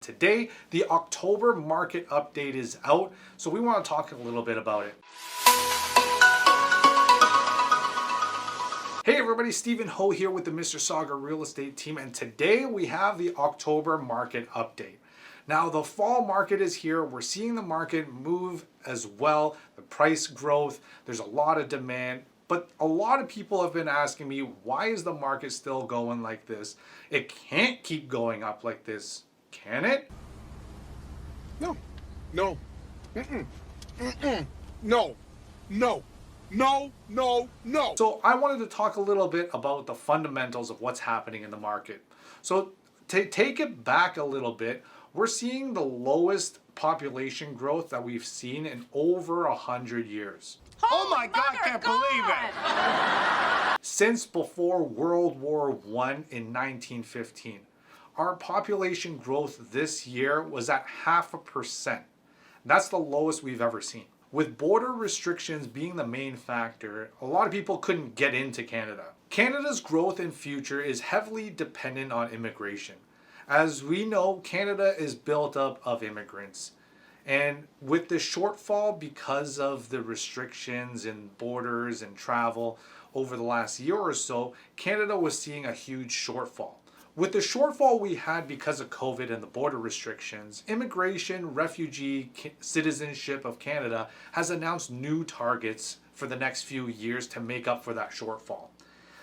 Today, the October market update is out, so we want to talk a little bit about it. Hey everybody, Stephen Ho here with the Mister Sauga real estate team, and today we have the October market update. Now the fall market is here. We're seeing the market move as well, the price growth, there's a lot of demand. But a lot of people have been asking me, why is the market still going like this? It can't keep going up like this, can it? No. No. No. So I wanted to talk a little bit about the fundamentals of what's happening in the market. So to take it back a little bit, we're seeing the lowest population growth that we've seen in over 100 years. Oh my God, I can't believe it. Since before World War I in 1915. Our population growth this year was at 0.5%. That's the lowest we've ever seen. With border restrictions being the main factor, a lot of people couldn't get into Canada. Canada's growth in future is heavily dependent on immigration. As we know, Canada is built up of immigrants. And with the shortfall because of the restrictions in borders and travel over the last year or so, Canada was seeing a huge shortfall. With the shortfall we had because of COVID and the border restrictions, Immigration, Refugee, Citizenship of Canada has announced new targets for the next few years to make up for that shortfall.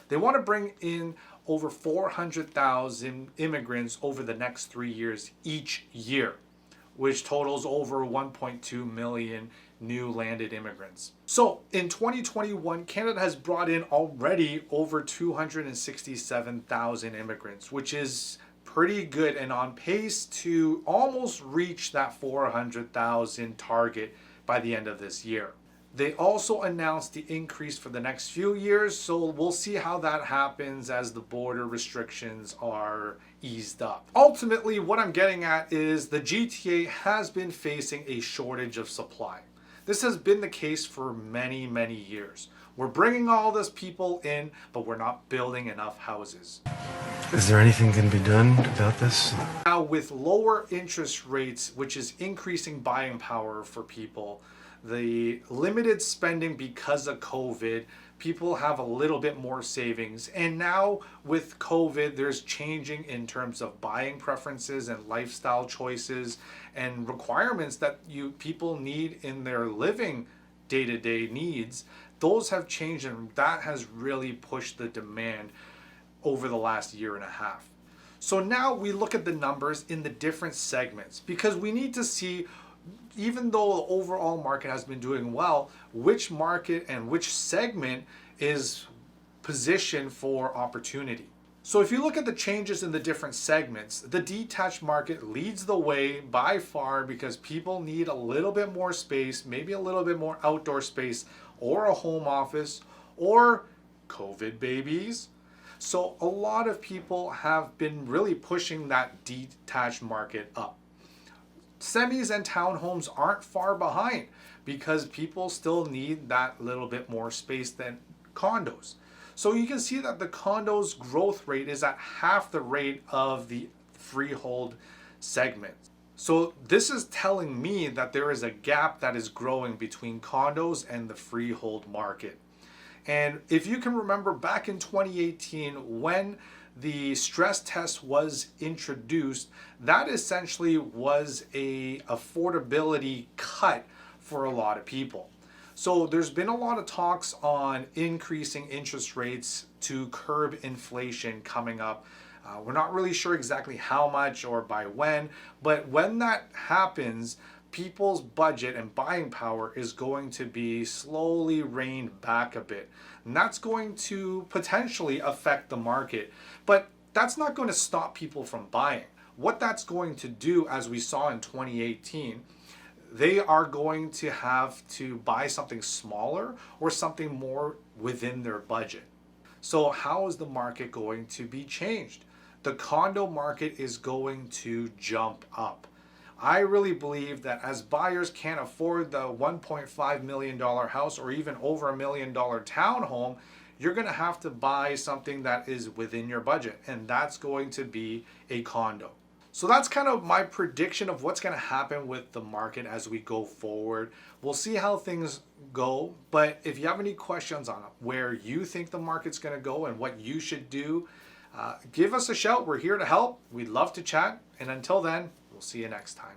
They want to bring in over 400,000 immigrants over the next 3 years each year, which totals over 1.2 million new landed immigrants. So in 2021, Canada has brought in already over 267,000 immigrants, which is pretty good and on pace to almost reach that 400,000 target by the end of this year. They also announced the increase for the next few years, so we'll see how that happens as the border restrictions are eased up. Ultimately, what I'm getting at is the GTA has been facing a shortage of supply. This has been the case for many, many years. We're bringing all this people in, but we're not building enough houses. Is there anything can be done about this? Now, with lower interest rates, which is increasing buying power for people, the limited spending because of COVID, people have a little bit more savings. And now with COVID, there's changing in terms of buying preferences and lifestyle choices and requirements that people need in their living day-to-day needs. Those have changed, and that has really pushed the demand over the last year and a half. So now we look at the numbers in the different segments because we need to see, even though the overall market has been doing well, which market and which segment is positioned for opportunity. So if you look at the changes in the different segments, the detached market leads the way by far because people need a little bit more space, maybe a little bit more outdoor space or a home office or COVID babies. So a lot of people have been really pushing that detached market up. Semis and townhomes aren't far behind because people still need that little bit more space than condos. So you can see that the condos growth rate is at half the rate of the freehold segment. So this is telling me that there is a gap that is growing between condos and the freehold market. And if you can remember back in 2018 when the stress test was introduced, that essentially was a affordability cut for a lot of people. So there's been a lot of talks on increasing interest rates to curb inflation coming up. We're not really sure exactly how much or by when, but when that happens, people's budget and buying power is going to be slowly reined back a bit. And that's going to potentially affect the market. But that's not going to stop people from buying. What that's going to do, as we saw in 2018, they are going to have to buy something smaller or something more within their budget. So how is the market going to be changed? The condo market is going to jump up. I really believe that as buyers can't afford the $1.5 million house or even over $1 million townhome, you're going to have to buy something that is within your budget, and that's going to be a condo. So that's kind of my prediction of what's going to happen with the market as we go forward. We'll see how things go. But if you have any questions on where you think the market's going to go and what you should do, give us a shout. We're here to help. We'd love to chat. And until then, we'll see you next time.